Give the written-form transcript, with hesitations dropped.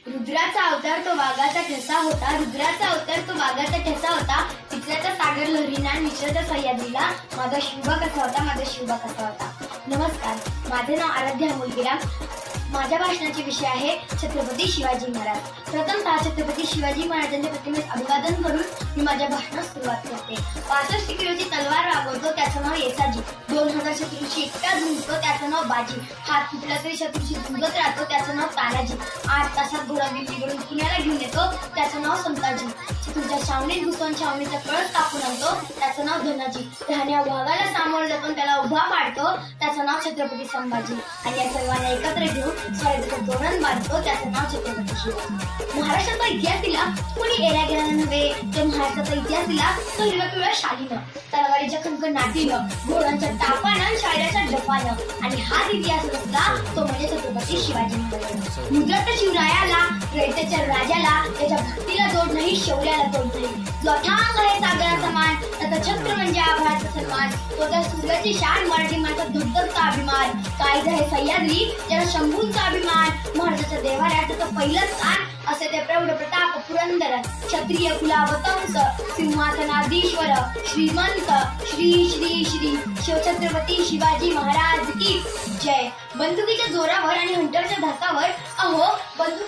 रुद्राचा अवतार तो वाघाचा ठसा होता. रुद्राचा अवतार तो वाघाचा ठसा होता. विचाराचा सागर लहरीना आणि विचाराच्या सह्याद्रीला माझा शिवबा कसा होता, माझा शिवबा कसा होता. नमस्कार, माझे नाव आराध्या मुलगीराम. माझ्या भाषणाचे विषय आहे छत्रपती शिवाजी महाराज. प्रथमतः छत्रपती शिवाजी महाराजांच्या प्रतिमेस अभिवादन करून मी माझ्या भाषणास सुरुवात करते. 65 किलोची तलवार राबवतो त्याचं नाव येसाजी. 2000 शत्रूशी एकटा झुंजतो त्याचं नाव बाजी. हात कुठला तरी शत्रूशी झुंजत राहतो त्याचं नाव तानाजी. 8 तासात घोडा दिल्लीवरून पुण्याला घेऊन येतो त्याचं नाव संताजी. शत्रूच्या छावणीत घुसून छावणीचा कळस कापून आणतो त्याचं नाव धनाजी. राहण्या वाघाला सामोरं जातो त्याला उभा पाडतो त्याचं नाव छत्रपती संभाजी. आणि या सर्वांना एकत्र घेऊन शाळेचं धोरण बांधतो त्याचं नाव छत्रपती शिवाजी. महाराष्ट्राचा इतिहास दिला कोणी एरा गेला नव्हे, तर महाराष्ट्राचा इतिहास दिला तो हिरव्या पिवळ्या शालीनं, तलवारीच्या खणखणाटीनं, घोड्यांच्या तापानं, शाळेच्या जपानं. आणि हाच इतिहास रचला तो म्हणजे छत्रपती शिवाजी महाराज. रुद्राच्या शिवरायाला, रयतेच्या राजाला, त्याच्या भक्तीला जोड नाही, शौर्याला जोड नाही. जो अथांग आहे सागराचा मान, त्याचा छत्र म्हणजे आभाळाचा सन्मान. तो त्या सूर्याची शान, मराठी माणसाचा धुडधुडता अभिमान. काळीज आहे सह्याद्री, ज्याला शंभूंचा अभिमान. महाराजाच्या देव्हाऱ्यात त्याचं पहिलं स्थान, असे ते प्रौढ प्रताप पुरंदर. क्षत्रिय कुलावतंस, सिंहासनाधीश्वर, श्रीमंत, श्री श्री श्री शिवछत्रपती शिवाजी महाराज की जय. बंदुकीच्या जोरावर आणि हंटरच्या धाकावर, अहो बंदुकी